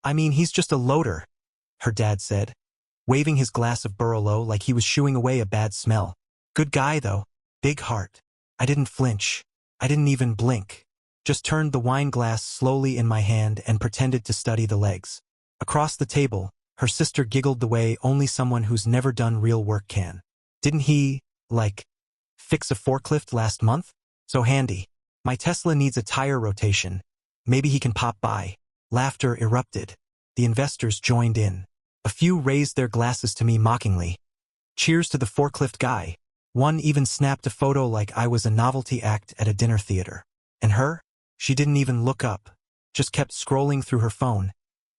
I mean, he's just a loader, her dad said, waving his glass of Burrolo like he was shooing away a bad smell. Good guy, though. Big heart. I didn't flinch. I didn't even blink. Just turned the wine glass slowly in my hand and pretended to study the legs. Across the table, her sister giggled the way only someone who's never done real work can. Didn't he, like, fix a forklift last month? So handy. My Tesla needs a tire rotation. Maybe he can pop by. Laughter erupted. The investors joined in. A few raised their glasses to me mockingly. Cheers to the forklift guy. One even snapped a photo like I was a novelty act at a dinner theater. And her? She didn't even look up. Just kept scrolling through her phone,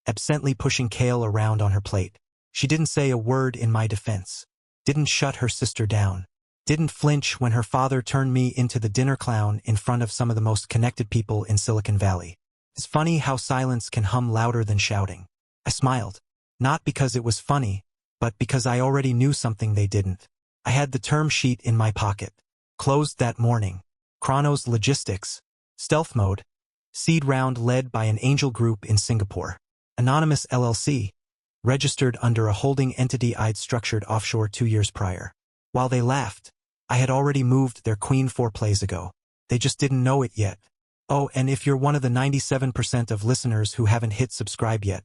absently pushing kale around on her plate. She didn't say a word in my defense. Didn't shut her sister down. Didn't flinch when her father turned me into the dinner clown in front of some of the most connected people in Silicon Valley. It's funny how silence can hum louder than shouting. I smiled. Not because it was funny, but because I already knew something they didn't. I had the term sheet in my pocket. Closed that morning. Chronos Logistics. Stealth mode. Seed round led by an angel group in Singapore. Anonymous LLC. Registered under a holding entity I'd structured offshore 2 years prior. While they laughed, I had already moved their queen 4 plays ago. They just didn't know it yet. Oh, and if you're one of the 97% of listeners who haven't hit subscribe yet,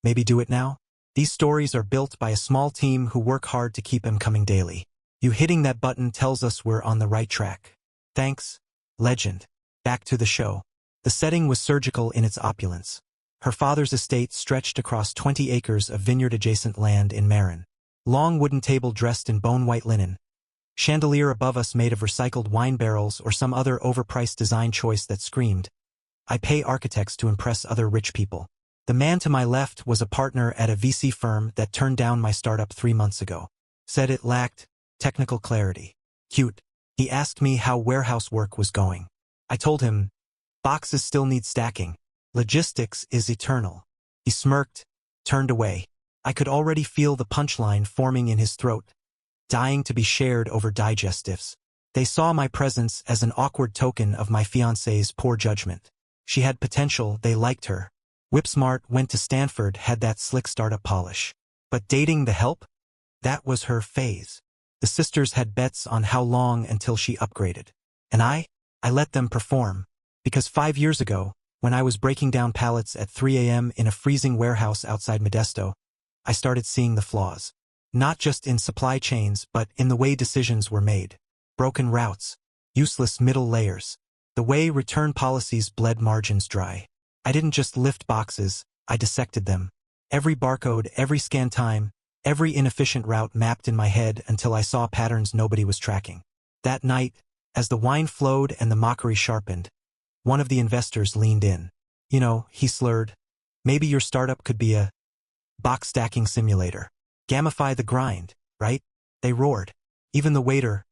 maybe do it now? These stories are built by a small team who work hard to keep them coming daily. You hitting that button tells us we're on the right track. Thanks, legend. Back to the show. The setting was surgical in its opulence. Her father's estate stretched across 20 acres of vineyard-adjacent land in Marin. Long wooden table dressed in bone-white linen. Chandelier above us made of recycled wine barrels or some other overpriced design choice that screamed, I pay architects to impress other rich people. The man to my left was a partner at a VC firm that turned down my startup 3 months ago. Said it lacked technical clarity. Cute. He asked me how warehouse work was going. I told him, boxes still need stacking. Logistics is eternal. He smirked, turned away. I could already feel the punchline forming in his throat, dying to be shared over digestives. They saw my presence as an awkward token of my fiancée's poor judgment. She had potential, they liked her. Whipsmart, went to Stanford, had that slick startup polish. But dating the help? That was her phase. The sisters had bets on how long until she upgraded. And I let them perform. Because 5 years ago, when I was breaking down pallets at 3 a.m. in a freezing warehouse outside Modesto, I started seeing the flaws. Not just in supply chains, but in the way decisions were made. Broken routes, useless middle layers, the way return policies bled margins dry. I didn't just lift boxes, I dissected them. Every barcode, every scan time, every inefficient route mapped in my head until I saw patterns nobody was tracking. That night, as the wine flowed and the mockery sharpened, one of the investors leaned in. You know, he slurred, maybe your startup could be a box stacking simulator. Gamify the grind, right? They roared. Even the waiter,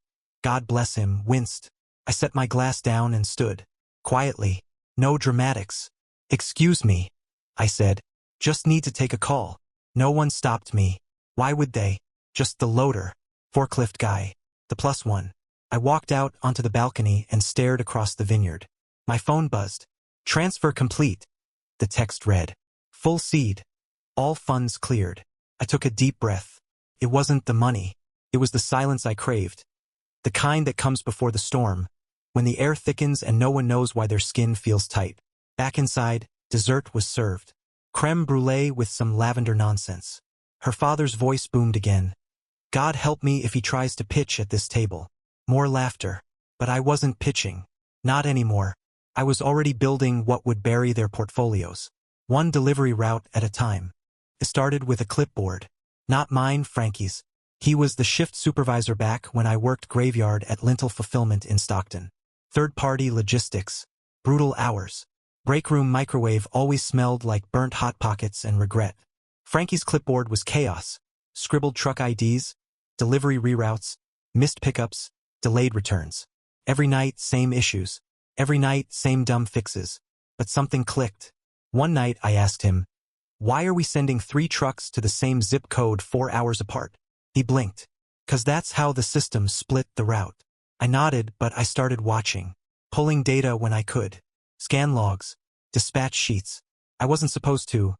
God bless him, winced. I set my glass down and stood. Quietly. No dramatics. Excuse me, I said. Just need to take a call. No one stopped me. Why would they? Just the loader. Forklift guy. The plus one. I walked out onto the balcony and stared across the vineyard. My phone buzzed. Transfer complete. The text read. Full seed. All funds cleared. I took a deep breath. It wasn't the money. It was the silence I craved. The kind that comes before the storm, when the air thickens and no one knows why their skin feels tight. Back inside, dessert was served. Creme brulee with some lavender nonsense. Her father's voice boomed again. God help me if he tries to pitch at this table. More laughter. But I wasn't pitching. Not anymore. I was already building what would bury their portfolios. One delivery route at a time. It started with a clipboard. Not mine, Frankie's. He was the shift supervisor back when I worked graveyard at Lintel Fulfillment in Stockton. Third-party logistics. Brutal hours. Breakroom microwave always smelled like burnt Hot Pockets and regret. Frankie's clipboard was chaos. Scribbled truck IDs, delivery reroutes, missed pickups, delayed returns. Every night, same issues. Every night, same dumb fixes. But something clicked. One night, I asked him, why are we sending 3 trucks to the same zip code 4 hours apart? He blinked. 'Cause that's how the system split the route. I nodded, but I started watching. Pulling data when I could. Scan logs. Dispatch sheets. I wasn't supposed to,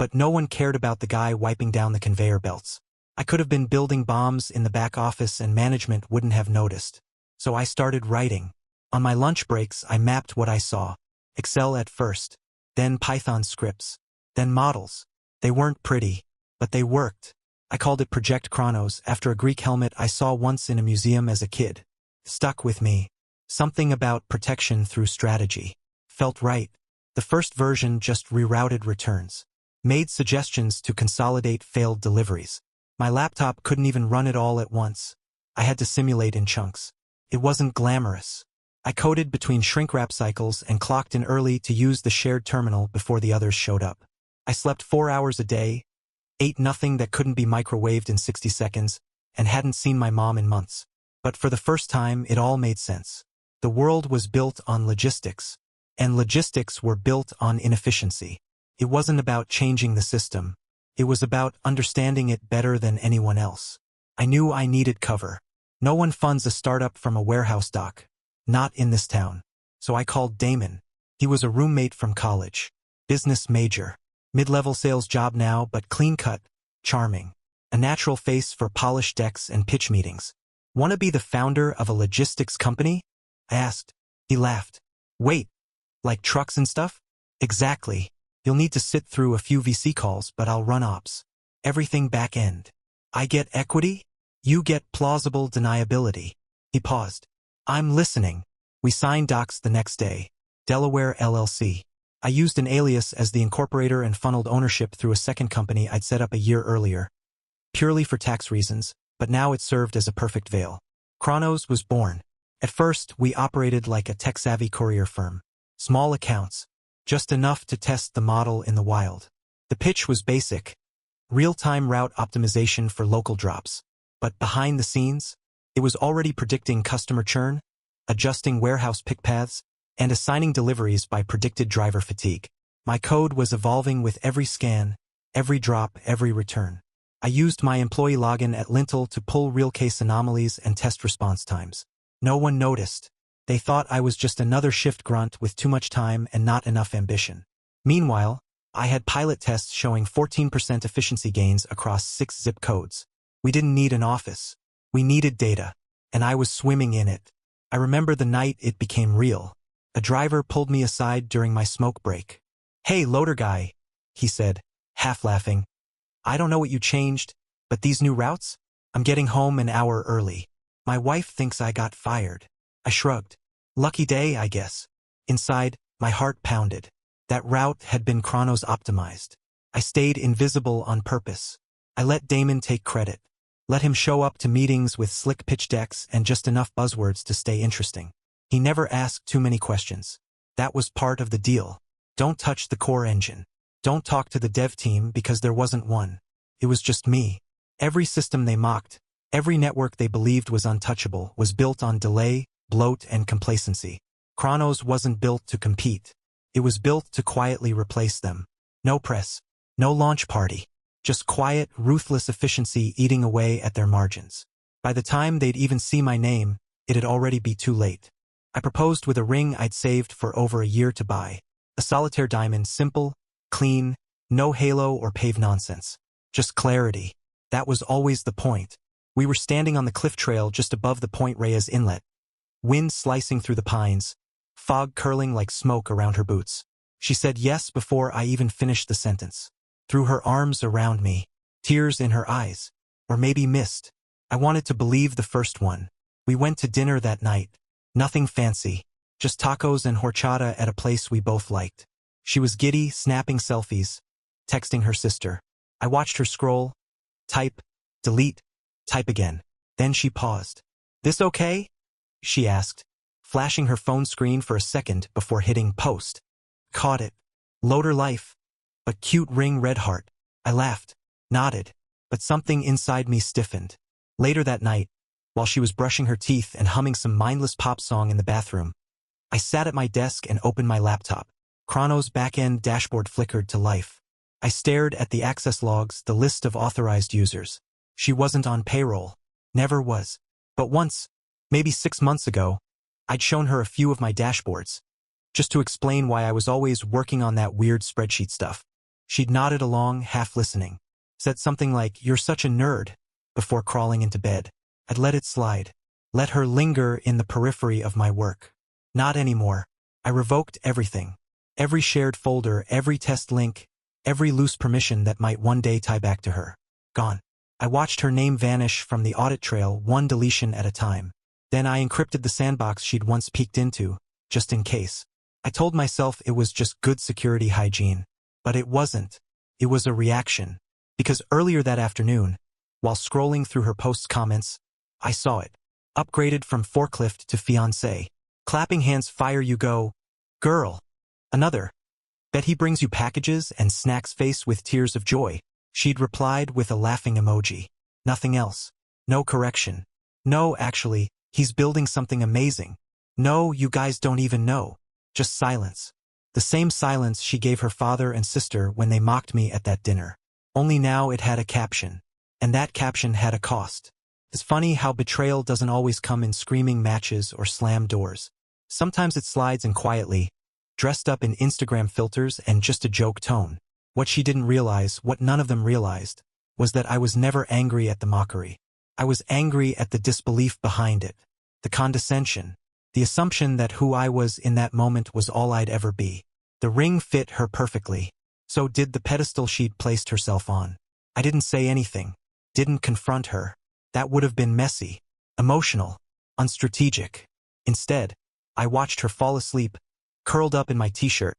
but no one cared about the guy wiping down the conveyor belts. I could have been building bombs in the back office and management wouldn't have noticed. So I started writing. On my lunch breaks, I mapped what I saw. Excel at first, then Python scripts, then models. They weren't pretty, but they worked. I called it Project Chronos after a Greek helmet I saw once in a museum as a kid. Stuck with me. Something about protection through strategy. Felt right. The first version just rerouted returns. Made suggestions to consolidate failed deliveries. My laptop couldn't even run it all at once. I had to simulate in chunks. It wasn't glamorous. I coded between shrink-wrap cycles and clocked in early to use the shared terminal before the others showed up. I slept 4 hours a day, ate nothing that couldn't be microwaved in 60 seconds, and hadn't seen my mom in months. But for the first time, it all made sense. The world was built on logistics, and logistics were built on inefficiency. It wasn't about changing the system. It was about understanding it better than anyone else. I knew I needed cover. No one funds a startup from a warehouse dock. Not in this town. So I called Damon. He was a roommate from college. Business major. Mid-level sales job now, but clean-cut, charming. A natural face for polished decks and pitch meetings. "Want to be the founder of a logistics company?" I asked. He laughed. "Wait, like trucks and stuff?" "Exactly. You'll need to sit through a few VC calls, but I'll run ops. Everything back end. I get equity? You get plausible deniability." He paused. "I'm listening." We signed docs the next day. Delaware LLC. I used an alias as the incorporator and funneled ownership through a second company I'd set up a year earlier. Purely for tax reasons, but now it served as a perfect veil. Chronos was born. At first, we operated like a tech-savvy courier firm. Small accounts. Just enough to test the model in the wild. The pitch was basic. Real-time route optimization for local drops. But behind the scenes, it was already predicting customer churn, adjusting warehouse pick paths, and assigning deliveries by predicted driver fatigue. My code was evolving with every scan, every drop, every return. I used my employee login at Lintel to pull real-case anomalies and test response times. No one noticed. They thought I was just another shift grunt with too much time and not enough ambition. Meanwhile, I had pilot tests showing 14% efficiency gains across 6 zip codes. We didn't need an office. We needed data, and I was swimming in it. I remember the night it became real. A driver pulled me aside during my smoke break. "Hey, loader guy," he said, half laughing. "I don't know what you changed, but these new routes? I'm getting home an hour early. My wife thinks I got fired." I shrugged. Lucky day, I guess. Inside, my heart pounded. That route had been Chronos optimized. I stayed invisible on purpose. I let Damon take credit. Let him show up to meetings with slick pitch decks and just enough buzzwords to stay interesting. He never asked too many questions. That was part of the deal. Don't touch the core engine. Don't talk to the dev team because there wasn't one. It was just me. Every system they mocked, every network they believed was untouchable, was built on delay, bloat, and complacency. Chronos wasn't built to compete. It was built to quietly replace them. No press, no launch party. Just quiet, ruthless efficiency eating away at their margins. By the time they'd even see my name, it'd already be too late. I proposed with a ring I'd saved for over a year to buy. A solitaire diamond, simple, clean, no halo or pave nonsense. Just clarity. That was always the point. We were standing on the cliff trail just above the Point Reyes Inlet. Wind slicing through the pines, fog curling like smoke around her boots. She said yes before I even finished the sentence. Threw her arms around me, tears in her eyes. Or maybe mist. I wanted to believe the first one. We went to dinner that night. Nothing fancy. Just tacos and horchata at a place we both liked. She was giddy, snapping selfies, texting her sister. I watched her scroll, type, delete, type again. Then she paused. "This okay?" she asked, flashing her phone screen for a second before hitting post. Caught it. Loader life. But cute ring red heart. I laughed, nodded, but something inside me stiffened. Later that night, while she was brushing her teeth and humming some mindless pop song in the bathroom, I sat at my desk and opened my laptop. Chrono's back-end dashboard flickered to life. I stared at the access logs, the list of authorized users. She wasn't on payroll. Never was. But once, maybe 6 months ago, I'd shown her a few of my dashboards, just to explain why I was always working on that weird spreadsheet stuff. She'd nodded along, half listening. Said something like, "You're such a nerd," before crawling into bed. I'd let it slide. Let her linger in the periphery of my work. Not anymore. I revoked everything. Every shared folder, every test link, every loose permission that might one day tie back to her. Gone. I watched her name vanish from the audit trail, one deletion at a time. Then I encrypted the sandbox she'd once peeked into, just in case. I told myself it was just good security hygiene. But it wasn't. It was a reaction. Because earlier that afternoon, while scrolling through her post's comments, I saw it. Upgraded from forklift to fiancé. Clapping hands, fire you go. Girl. Another. Bet he brings you packages, and snacks face with tears of joy. She'd replied with a laughing emoji. Nothing else. No correction. No, actually, he's building something amazing. No, you guys don't even know. Just silence. The same silence she gave her father and sister when they mocked me at that dinner. Only now it had a caption. And that caption had a cost. It's funny how betrayal doesn't always come in screaming matches or slam doors. Sometimes it slides in quietly, dressed up in Instagram filters and just a joke tone. What she didn't realize, what none of them realized, was that I was never angry at the mockery. I was angry at the disbelief behind it, the condescension, the assumption that who I was in that moment was all I'd ever be. The ring fit her perfectly. So did the pedestal she'd placed herself on. I didn't say anything, didn't confront her. That would have been messy, emotional, unstrategic. Instead, I watched her fall asleep, curled up in my t-shirt,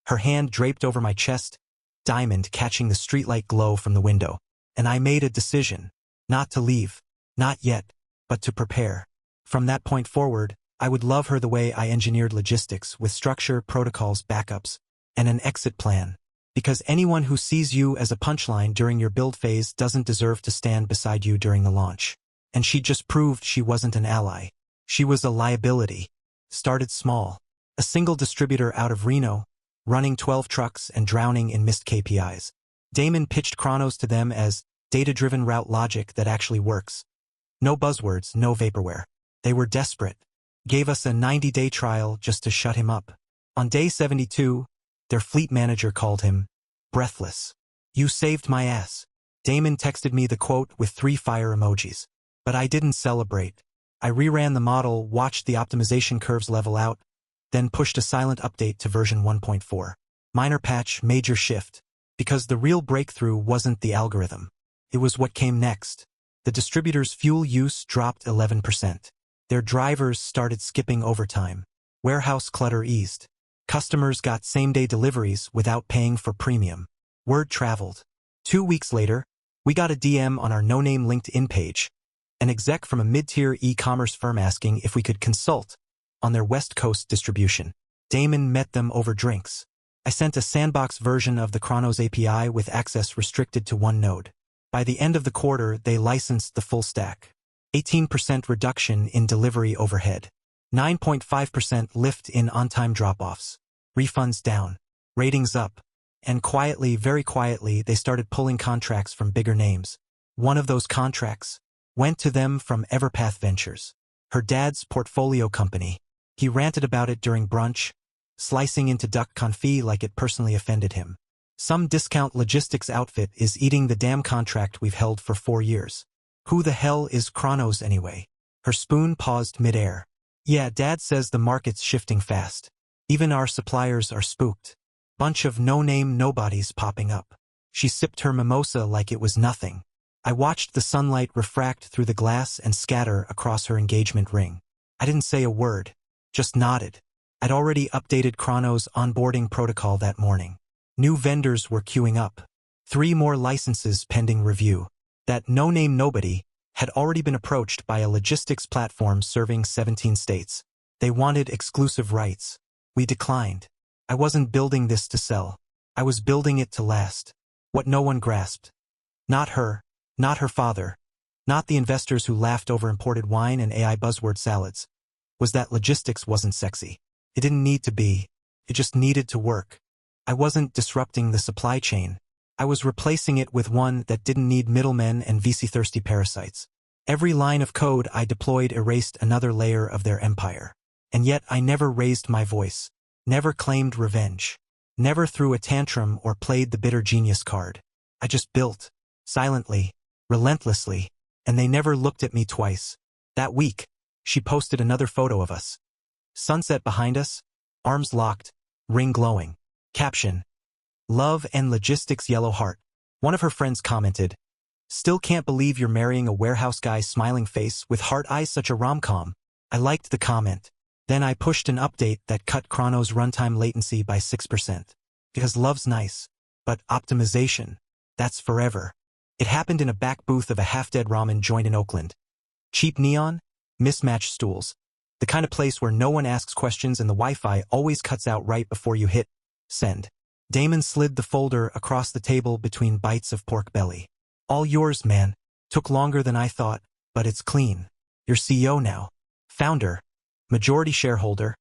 her hand draped over my chest, diamond catching the streetlight glow from the window. And I made a decision, not to leave, not yet, but to prepare. From that point forward, I would love her the way I engineered logistics with structure, protocols, backups, and an exit plan. Because anyone who sees you as a punchline during your build phase doesn't deserve to stand beside you during the launch. And she just proved she wasn't an ally. She was a liability. Started small. A single distributor out of Reno, running 12 trucks and drowning in missed KPIs. Damon pitched Chronos to them as data-driven route logic that actually works. No buzzwords, no vaporware. They were desperate. Gave us a 90-day trial just to shut him up. On day 72, their fleet manager called him breathless. "You saved my ass." Damon texted me the quote with 3 fire emojis. But I didn't celebrate. I reran the model, watched the optimization curves level out, then pushed a silent update to version 1.4. Minor patch, major shift. Because the real breakthrough wasn't the algorithm. It was what came next. The distributor's fuel use dropped 11%. Their drivers started skipping overtime. Warehouse clutter eased. Customers got same-day deliveries without paying for premium. Word traveled. 2 weeks later, we got a DM on our no-name LinkedIn page. An exec from a mid-tier e-commerce firm asking if we could consult on their West Coast distribution. Damon met them over drinks. I sent a sandbox version of the Chronos API with access restricted to one node. By the end of the quarter, they licensed the full stack. 18% reduction in delivery overhead. 9.5% lift in on-time drop-offs. Refunds down. Ratings up. And quietly, very quietly, they started pulling contracts from bigger names. One of those contracts went to them from Everpath Ventures, her dad's portfolio company. He ranted about it during brunch, slicing into duck confit like it personally offended him. Some discount logistics outfit is eating the damn contract we've held for 4 years. Who the hell is Chronos anyway? Her spoon paused midair. Yeah, Dad says the market's shifting fast. Even our suppliers are spooked. Bunch of no-name nobodies popping up. She sipped her mimosa like it was nothing. I watched the sunlight refract through the glass and scatter across her engagement ring. I didn't say a word, just nodded. I'd already updated Chronos' onboarding protocol that morning. New vendors were queuing up. 3 more licenses pending review. That no-name nobody had already been approached by a logistics platform serving 17 states. They wanted exclusive rights. We declined. I wasn't building this to sell. I was building it to last. What no one grasped. Not her, not her father, not the investors who laughed over imported wine and AI buzzword salads, was that logistics wasn't sexy. It didn't need to be. It just needed to work. I wasn't disrupting the supply chain. I was replacing it with one that didn't need middlemen and VC-thirsty parasites. Every line of code I deployed erased another layer of their empire. And yet I never raised my voice, never claimed revenge. Never threw a tantrum or played the bitter genius card. I just built. Silently. Relentlessly. And they never looked at me twice. That week, she posted another photo of us. Sunset behind us, arms locked, ring glowing. Caption: Love and logistics yellow heart. One of her friends commented, "Still can't believe you're marrying a warehouse guy smiling face with heart eyes, such a rom-com." I liked the comment. Then I pushed an update that cut Chrono's runtime latency by 6%. Because love's nice, but optimization, that's forever. It happened in a back booth of a half-dead ramen joint in Oakland. Cheap neon, mismatched stools. The kind of place where no one asks questions and the Wi-Fi always cuts out right before you hit send. Damon slid the folder across the table between bites of pork belly. "All yours, man. Took longer than I thought, but it's clean. You're CEO now. Founder. Majority shareholder.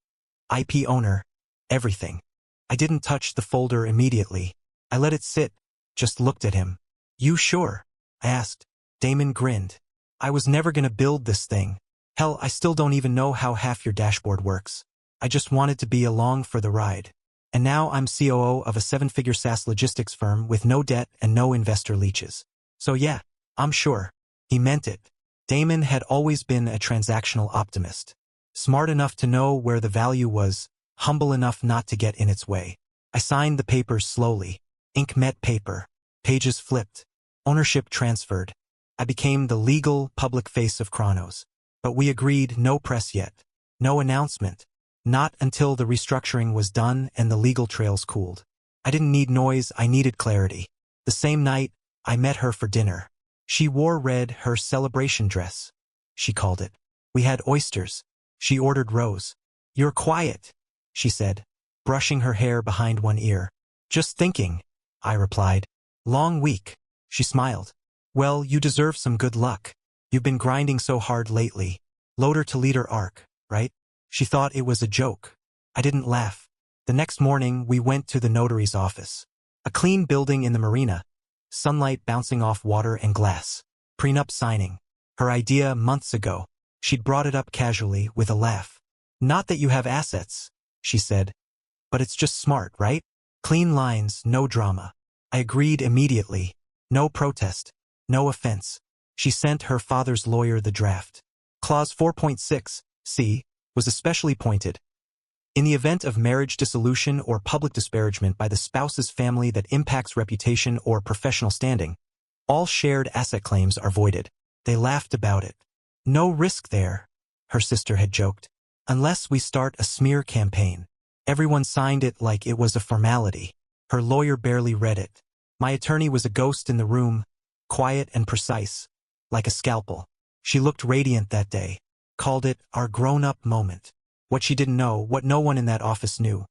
IP owner. Everything." I didn't touch the folder immediately. I let it sit, just looked at him. "You sure?" I asked. Damon grinned. "I was never gonna build this thing. Hell, I still don't even know how half your dashboard works. I just wanted to be along for the ride. And now I'm COO of a 7-figure SaaS logistics firm with no debt and no investor leeches. So yeah, I'm sure." He meant it. Damon had always been a transactional optimist. Smart enough to know where the value was, humble enough not to get in its way. I signed the papers slowly. Ink met paper. Pages flipped. Ownership transferred. I became the legal public face of Chronos. But we agreed no press yet. No announcement. Not until the restructuring was done and the legal trails cooled. I didn't need noise, I needed clarity. The same night, I met her for dinner. She wore red, her celebration dress. She called it. We had oysters. She ordered roes. "You're quiet," she said, brushing her hair behind one ear. "Just thinking," I replied. "Long week." She smiled. "Well, you deserve some good luck. You've been grinding so hard lately. Loader to leader arc, right?" She thought it was a joke. I didn't laugh. The next morning, we went to the notary's office. A clean building in the marina. Sunlight bouncing off water and glass. Prenup signing. Her idea months ago. She'd brought it up casually with a laugh. "Not that you have assets," she said. "But it's just smart, right? Clean lines, no drama." I agreed immediately. No protest. No offense. She sent her father's lawyer the draft. Clause 4.6, C, was especially pointed. In the event of marriage dissolution or public disparagement by the spouse's family that impacts reputation or professional standing, all shared asset claims are voided. They laughed about it. "No risk there," her sister had joked. "Unless we start a smear campaign." Everyone signed it like it was a formality. Her lawyer barely read it. My attorney was a ghost in the room, quiet and precise, like a scalpel. She looked radiant that day. Called it our grown-up moment. What she didn't know, what no one in that office knew,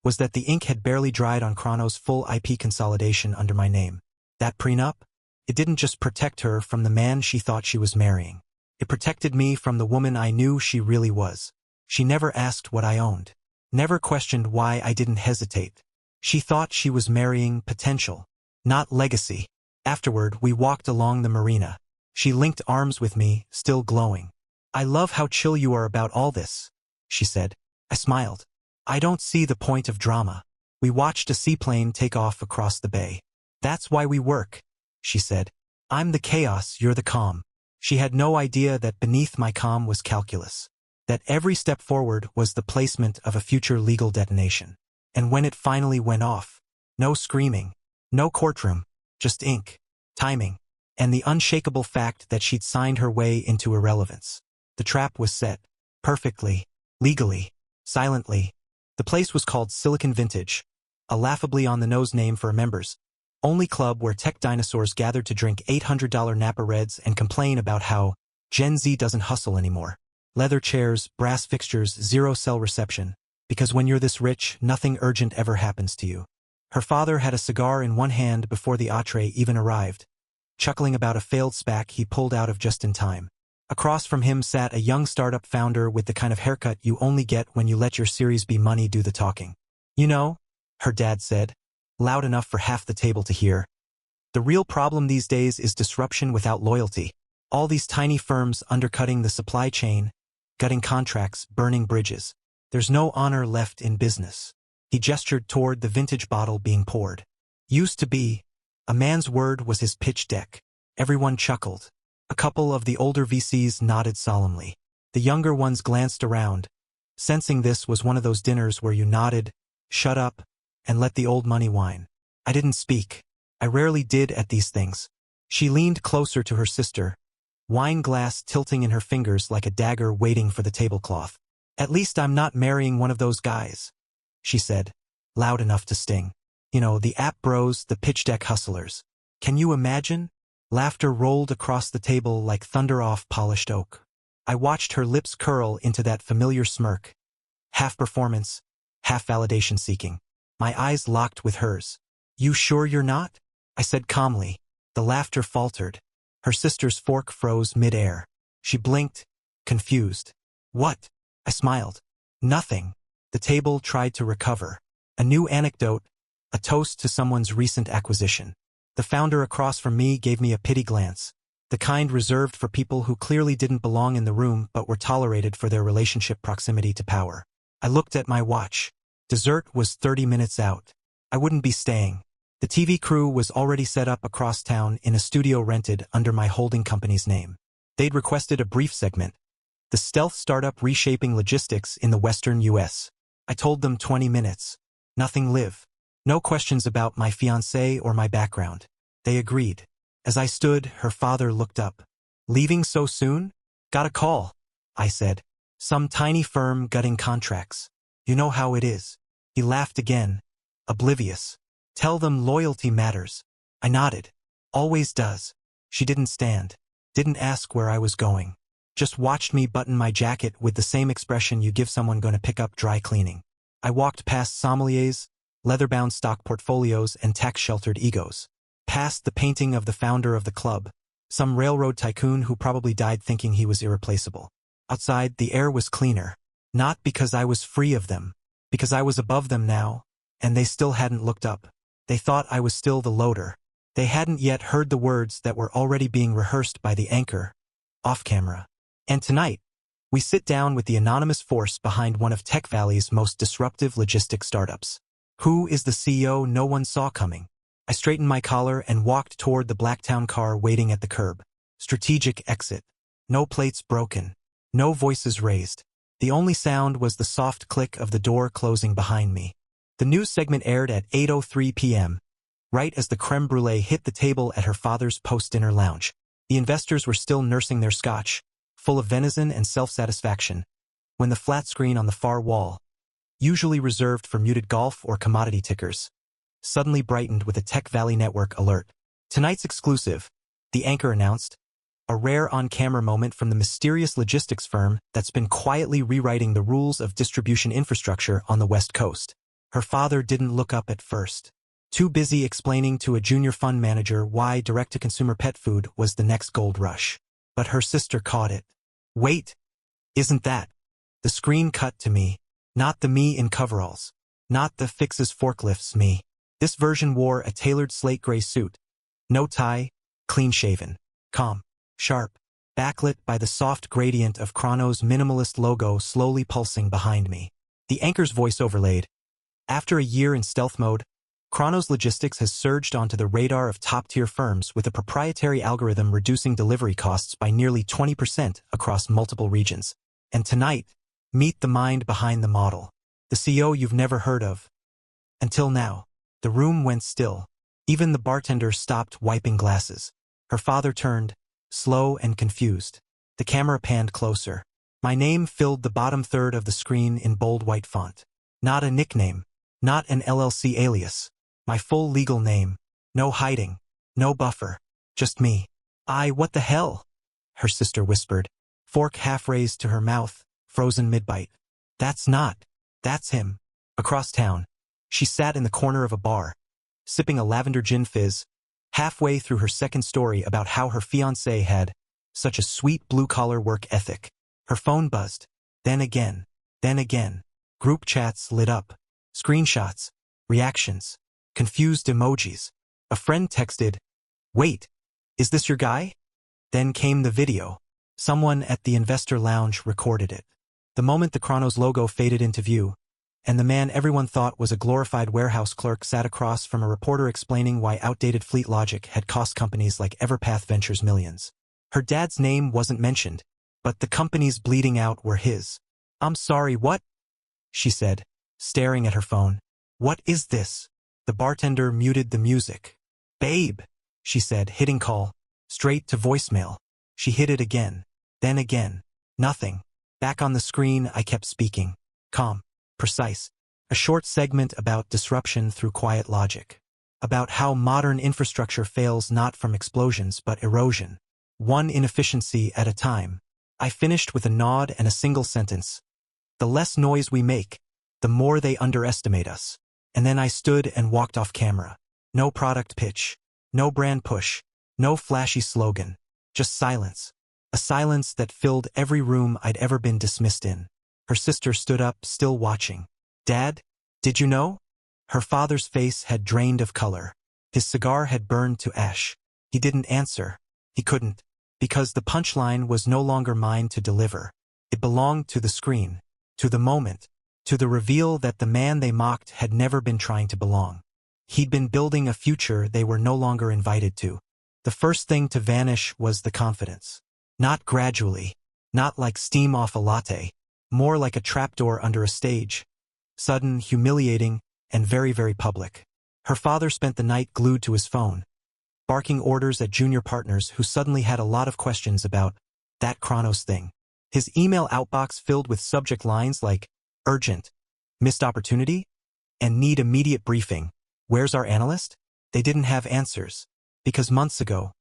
was that the ink had barely dried on Chrono's full IP consolidation under my name. That prenup? It didn't just protect her from the man she thought she was marrying. It protected me from the woman I knew she really was. She never asked what I owned. Never questioned why I didn't hesitate. She thought she was marrying potential, not legacy. Afterward, we walked along the marina. She linked arms with me, still glowing. "I love how chill you are about all this," she said. I smiled. "I don't see the point of drama." We watched a seaplane take off across the bay. "That's why we work," she said. "I'm the chaos, you're the calm." She had no idea that beneath my calm was calculus. That every step forward was the placement of a future legal detonation. And when it finally went off, no screaming, no courtroom, just ink, timing, and the unshakable fact that she'd signed her way into irrelevance. The trap was set. Perfectly. Legally. Silently. The place was called Silicon Vintage, a laughably on-the-nose name for a members only club where tech dinosaurs gathered to drink $800 Napa Reds and complain about how Gen Z doesn't hustle anymore. Leather chairs, brass fixtures, zero-cell reception. Because when you're this rich, nothing urgent ever happens to you. Her father had a cigar in one hand before the entree even arrived, chuckling about a failed SPAC he pulled out of just in time. Across from him sat a young startup founder with the kind of haircut you only get when you let your Series B money do the talking. "You know," her dad said, loud enough for half the table to hear, "the real problem these days is disruption without loyalty. All these tiny firms undercutting the supply chain, gutting contracts, burning bridges. There's no honor left in business." He gestured toward the vintage bottle being poured. Used to be. A man's word was his pitch deck. Everyone chuckled. A couple of the older VCs nodded solemnly. The younger ones glanced around, sensing this was one of those dinners where you nodded, shut up, and let the old money whine. I didn't speak. I rarely did at these things. She leaned closer to her sister, wine glass tilting in her fingers like a dagger waiting for the tablecloth. At least I'm not marrying one of those guys, she said, loud enough to sting. You know, the app bros, the pitch deck hustlers. Can you imagine? Laughter rolled across the table like thunder off polished oak. I watched her lips curl into that familiar smirk. Half performance, half validation seeking. My eyes locked with hers. You sure you're not? I said calmly. The laughter faltered. Her sister's fork froze mid-air. She blinked, confused. What? I smiled. Nothing. The table tried to recover. A new anecdote, a toast to someone's recent acquisition. The founder across from me gave me a pity glance, the kind reserved for people who clearly didn't belong in the room but were tolerated for their relationship proximity to power. I looked at my watch. Dessert was 30 minutes out. I wouldn't be staying. The TV crew was already set up across town in a studio rented under my holding company's name. They'd requested a brief segment, the stealth startup reshaping logistics in the western U.S. I told them 20 minutes. Nothing live. No questions about my fiancé or my background. They agreed. As I stood, her father looked up. Leaving so soon? Got a call, I said. Some tiny firm gutting contracts. You know how it is. He laughed again, oblivious. Tell them loyalty matters. I nodded. Always does. She didn't stand. Didn't ask where I was going. Just watched me button my jacket with the same expression you give someone going to pick up dry cleaning. I walked past sommeliers, leather-bound stock portfolios, and tax-sheltered egos. Past the painting of the founder of the club, some railroad tycoon who probably died thinking he was irreplaceable. Outside, the air was cleaner. Not because I was free of them, because I was above them now, and they still hadn't looked up. They thought I was still the loader. They hadn't yet heard the words that were already being rehearsed by the anchor, off-camera. And tonight, we sit down with the anonymous force behind one of Tech Valley's most disruptive logistics startups. Who is the CEO no one saw coming? I straightened my collar and walked toward the Blacktown car waiting at the curb. Strategic exit. No plates broken. No voices raised. The only sound was the soft click of the door closing behind me. The news segment aired at 8:03 p.m., right as the creme brulee hit the table at her father's post-dinner lounge. The investors were still nursing their scotch, full of venison and self-satisfaction, when the flat screen on the far wall, usually reserved for muted golf or commodity tickers, suddenly brightened with a Tech Valley Network alert. Tonight's exclusive, the anchor announced, a rare on-camera moment from the mysterious logistics firm that's been quietly rewriting the rules of distribution infrastructure on the West Coast. Her father didn't look up at first, too busy explaining to a junior fund manager why direct-to-consumer pet food was the next gold rush. But her sister caught it. Wait, isn't that? The screen cut to me. Not the me in coveralls. Not the fixes forklifts me. This version wore a tailored slate gray suit. No tie, clean-shaven, calm, sharp, backlit by the soft gradient of Chrono's minimalist logo slowly pulsing behind me. The anchor's voice overlaid. After a year in stealth mode, Chrono's Logistics has surged onto the radar of top-tier firms with a proprietary algorithm reducing delivery costs by nearly 20% across multiple regions. And tonight, meet the mind behind the model, the CEO you've never heard of. Until now, the room went still. Even the bartender stopped wiping glasses. Her father turned, slow and confused. The camera panned closer. My name filled the bottom third of the screen in bold white font. Not a nickname, not an LLC alias. My full legal name. No hiding, no buffer. Just me. What the hell? Her sister whispered, fork half raised to her mouth, frozen mid-bite. That's him. Across town, she sat in the corner of a bar, sipping a lavender gin fizz, halfway through her second story about how her fiancé had such a sweet blue-collar work ethic. Her phone buzzed. Then again. Group chats lit up. Screenshots, reactions, confused emojis. A friend texted, "Wait, is this your guy?" Then came the video. Someone at the investor lounge recorded it. The moment the Chronos logo faded into view, and the man everyone thought was a glorified warehouse clerk sat across from a reporter explaining why outdated fleet logic had cost companies like Everpath Ventures millions. Her dad's name wasn't mentioned, but the companies bleeding out were his. "I'm sorry, what?" she said, staring at her phone. "What is this?" The bartender muted the music. "Babe," she said, hitting call. Straight to voicemail. She hit it again. Then again. Nothing. Back on the screen, I kept speaking. Calm. Precise. A short segment about disruption through quiet logic. About how modern infrastructure fails not from explosions but erosion. One inefficiency at a time. I finished with a nod and a single sentence. The less noise we make, the more they underestimate us. And then I stood and walked off camera. No product pitch. No brand push. No flashy slogan. Just silence. A silence that filled every room I'd ever been dismissed in. Her sister stood up, still watching. "Dad, did you know?" Her father's face had drained of color. His cigar had burned to ash. He didn't answer. He couldn't. Because the punchline was no longer mine to deliver. It belonged to the screen. To the moment. To the reveal that the man they mocked had never been trying to belong. He'd been building a future they were no longer invited to. The first thing to vanish was the confidence. Not gradually. Not like steam off a latte. More like a trapdoor under a stage. Sudden, humiliating, and very, very public. Her father spent the night glued to his phone, barking orders at junior partners who suddenly had a lot of questions about that Kronos thing. His email outbox filled with subject lines like, "Urgent," "Missed opportunity," and "Need immediate briefing." Where's our analyst? They didn't have answers. Because months ago,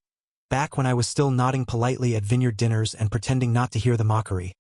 back when I was still nodding politely at vineyard dinners and pretending not to hear the mockery,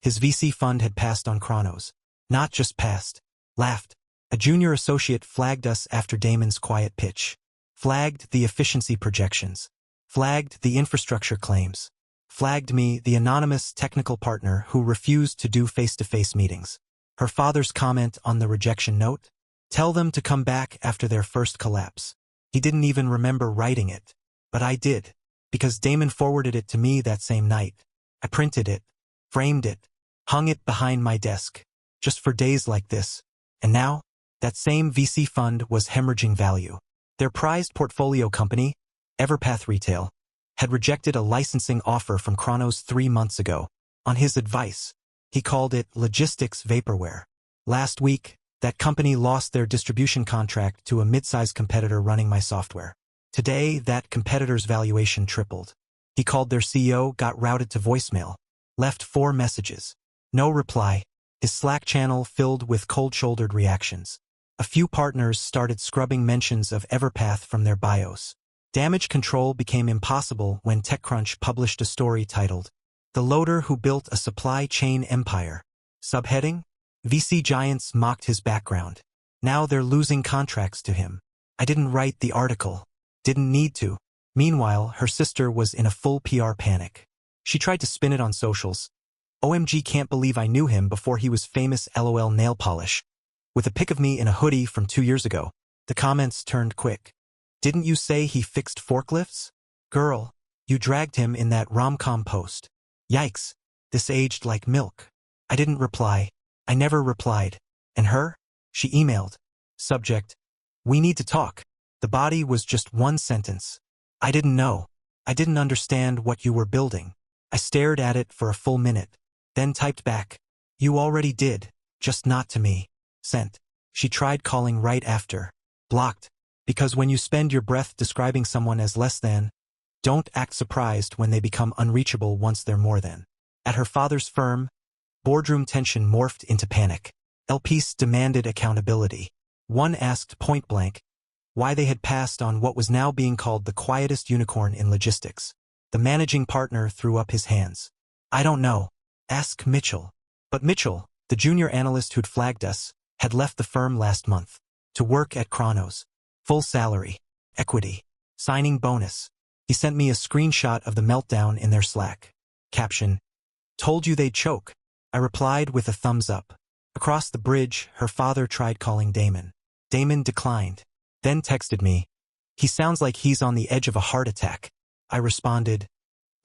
his VC fund had passed on Kronos. Not just passed. Laughed. A junior associate flagged us after Damon's quiet pitch. Flagged the efficiency projections. Flagged the infrastructure claims. Flagged me, the anonymous technical partner who refused to do face-to-face meetings. Her father's comment on the rejection note? "Tell them to come back after their first collapse." He didn't even remember writing it. But I did. Because Damon forwarded it to me that same night. I printed it. Framed it. Hung it behind my desk. Just for days like this. And now, that same VC fund was hemorrhaging value. Their prized portfolio company, Everpath Retail, had rejected a licensing offer from Kronos 3 months ago. On his advice, he called it logistics vaporware. Last week, that company lost their distribution contract to a mid-sized competitor running my software. Today, that competitor's valuation tripled. He called their CEO, got routed to voicemail. Left 4 messages. No reply. His Slack channel filled with cold-shouldered reactions. A few partners started scrubbing mentions of Everpath from their bios. Damage control became impossible when TechCrunch published a story titled, "The Loader Who Built a Supply Chain Empire." Subheading? VC giants mocked his background. Now they're losing contracts to him. I didn't write the article. Didn't need to. Meanwhile, her sister was in a full PR panic. She tried to spin it on socials. "OMG, can't believe I knew him before he was famous, LOL nail polish." With a pic of me in a hoodie from 2 years ago, the comments turned quick. "Didn't you say he fixed forklifts? Girl, you dragged him in that rom-com post." Yikes, this aged like milk. I didn't reply. I never replied. And her? She emailed. Subject: "We need to talk." The body was just 1 sentence. "I didn't know. I didn't understand what you were building." I stared at it for a full minute. Then typed back, "You already did, just not to me." Sent. She tried calling right after. Blocked. Because when you spend your breath describing someone as less than, don't act surprised when they become unreachable once they're more than. At her father's firm, boardroom tension morphed into panic. LPs demanded accountability. One asked point-blank why they had passed on what was now being called the quietest unicorn in logistics. The managing partner threw up his hands. "I don't know. Ask Mitchell." But Mitchell, the junior analyst who'd flagged us, had left the firm last month. To work at Kronos. Full salary. Equity. Signing bonus. He sent me a screenshot of the meltdown in their Slack. Caption: "Told you they'd choke." I replied with a thumbs up. Across the bridge, her father tried calling Damon. Damon declined. Then texted me, "He sounds like he's on the edge of a heart attack." I responded,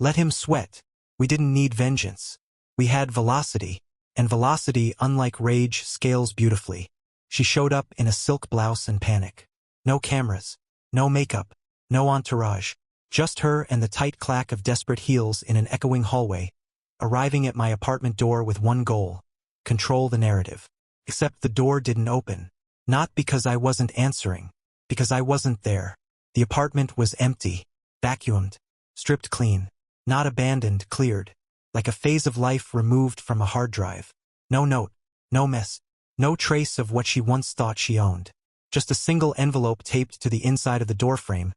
"Let him sweat. We didn't need vengeance. We had velocity." And velocity, unlike rage, scales beautifully. She showed up in a silk blouse and panic. No cameras. No makeup. No entourage. Just her and the tight clack of desperate heels in an echoing hallway, arriving at my apartment door with one goal: control the narrative. Except the door didn't open. Not because I wasn't answering. Because I wasn't there. The apartment was empty. Vacuumed. Stripped clean. Not abandoned, cleared. Like a phase of life removed from a hard drive. No note. No mess. No trace of what she once thought she owned. Just a single envelope taped to the inside of the doorframe,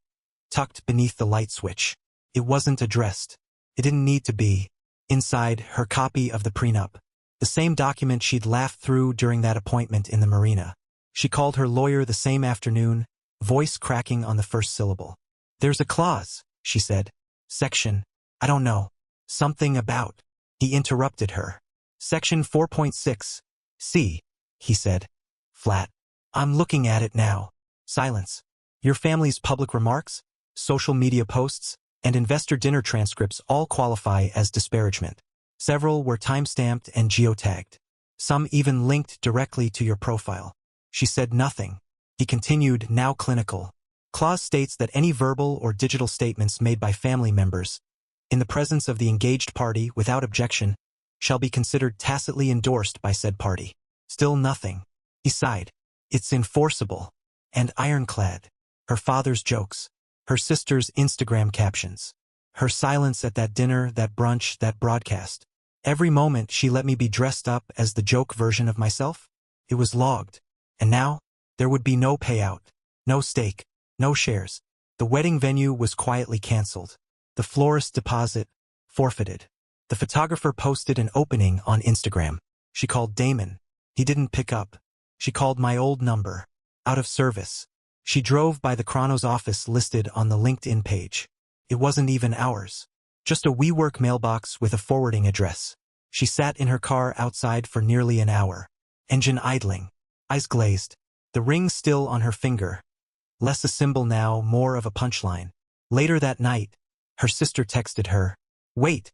tucked beneath the light switch. It wasn't addressed. It didn't need to be. Inside, her copy of the prenup. The same document she'd laughed through during that appointment in the marina. She called her lawyer the same afternoon, voice cracking on the first syllable. "There's a clause," she said. "Section, I don't know. Something about." He interrupted her. "Section 4.6. C," he said. Flat. "I'm looking at it now." Silence. "Your family's public remarks, social media posts, and investor dinner transcripts all qualify as disparagement. Several were time-stamped and geotagged. Some even linked directly to your profile." She said nothing. He continued, now clinical. "Clause states that any verbal or digital statements made by family members, in the presence of the engaged party without objection, shall be considered tacitly endorsed by said party." Still nothing. He sighed. "It's enforceable. And ironclad." Her father's jokes. Her sister's Instagram captions. Her silence at that dinner, that brunch, that broadcast. Every moment she let me be dressed up as the joke version of myself. It was logged. And now, there would be no payout. No stake. No shares. The wedding venue was quietly canceled. The florist deposit, forfeited. The photographer posted an opening on Instagram. She called Damon. He didn't pick up. She called my old number. Out of service. She drove by the Chronos office listed on the LinkedIn page. It wasn't even ours. Just a WeWork mailbox with a forwarding address. She sat in her car outside for nearly an hour. Engine idling. Eyes glazed. The ring still on her finger. Less a symbol now, more of a punchline. Later that night, her sister texted her. "Wait.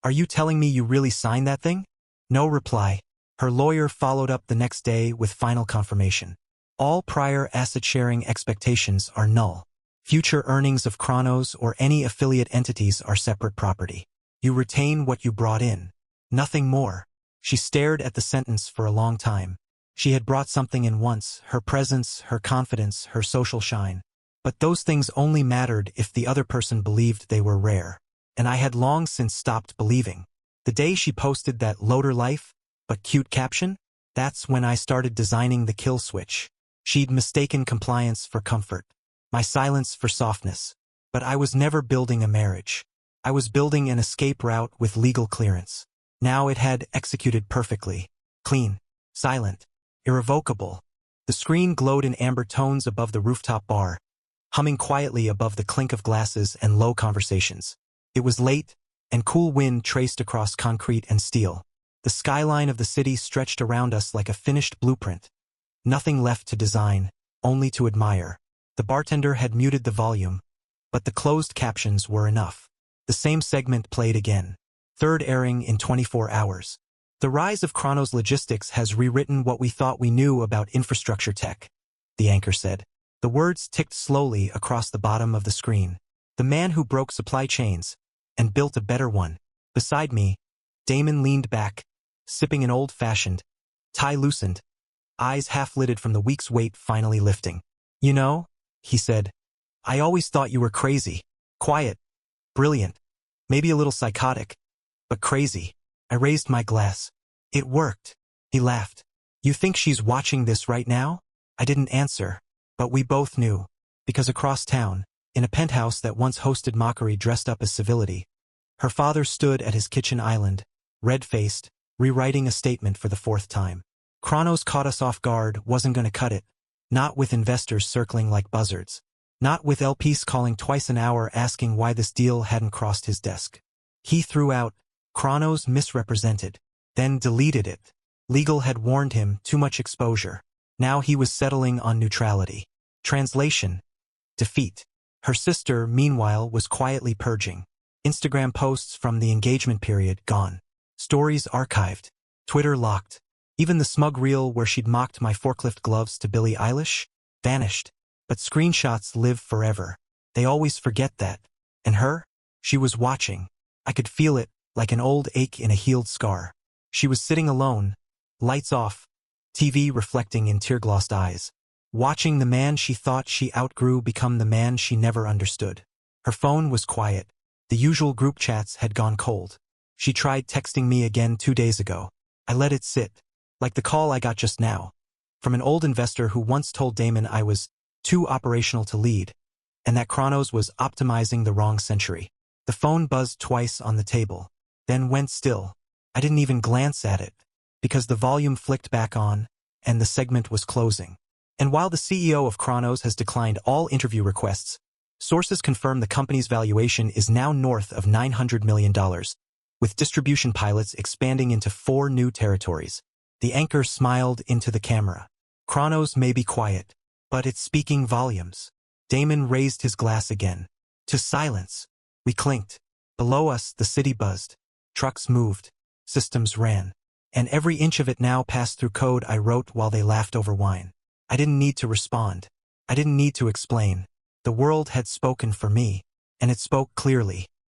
Are you telling me you really signed that thing?" No reply. Her lawyer followed up the next day with final confirmation. "All prior asset-sharing expectations are null. Future earnings of Chronos or any affiliate entities are separate property. You retain what you brought in. Nothing more." She stared at the sentence for a long time. She had brought something in once, her presence, her confidence, her social shine. But those things only mattered if the other person believed they were rare. And I had long since stopped believing. The day she posted that "Loader life, but cute" caption, that's when I started designing the kill switch. She'd mistaken compliance for comfort. My silence for softness. But I was never building a marriage. I was building an escape route with legal clearance. Now it had executed perfectly. Clean. Silent. Irrevocable. The screen glowed in amber tones above the rooftop bar, humming quietly above the clink of glasses and low conversations. It was late, and cool wind traced across concrete and steel. The skyline of the city stretched around us like a finished blueprint. Nothing left to design, only to admire. The bartender had muted the volume, but the closed captions were enough. The same segment played again. Third airing in 24 hours. "The rise of Chronos Logistics has rewritten what we thought we knew about infrastructure tech," the anchor said. The words ticked slowly across the bottom of the screen. "The man who broke supply chains and built a better one." Beside me, Damon leaned back, sipping an old-fashioned, tie loosened, eyes half-lidded from the week's weight finally lifting. "You know," he said, "I always thought you were crazy. Quiet. Brilliant. Maybe a little psychotic. But crazy." I raised my glass. "It worked." He laughed. "You think she's watching this right now?" I didn't answer, but we both knew. Because across town, in a penthouse that once hosted mockery dressed up as civility, her father stood at his kitchen island, red-faced, rewriting a statement for the fourth time. Chronos caught us off guard, wasn't going to cut it. Not with investors circling like buzzards. Not with LPs calling twice an hour asking why this deal hadn't crossed his desk. He threw out, "Chronos misrepresented," then deleted it. Legal had warned him, too much exposure. Now he was settling on neutrality. Translation: defeat. Her sister, meanwhile, was quietly purging. Instagram posts from the engagement period gone. Stories archived. Twitter locked. Even the smug reel where she'd mocked my forklift gloves to Billie Eilish vanished. But screenshots live forever. They always forget that. And her? She was watching. I could feel it, like an old ache in a healed scar. She was sitting alone, lights off, TV reflecting in tear-glossed eyes, watching the man she thought she outgrew become the man she never understood. Her phone was quiet. The usual group chats had gone cold. She tried texting me again 2 days ago. I let it sit, like the call I got just now, from an old investor who once told Damon I was too operational to lead, and that Kronos was optimizing the wrong century. The phone buzzed twice on the table, then went still. I didn't even glance at it, because the volume flicked back on, and the segment was closing. And while the CEO of Kronos has declined all interview requests, sources confirm the company's valuation is now north of $900 million, with distribution pilots expanding into 4 new territories. The anchor smiled into the camera. Kronos may be quiet, but it's speaking volumes. Damon raised his glass again. To silence. We clinked. Below us, the city buzzed. Trucks moved. Systems ran. And every inch of it now passed through code I wrote while they laughed over wine. I didn't need to respond. I didn't need to explain. The world had spoken for me, and it spoke clearly.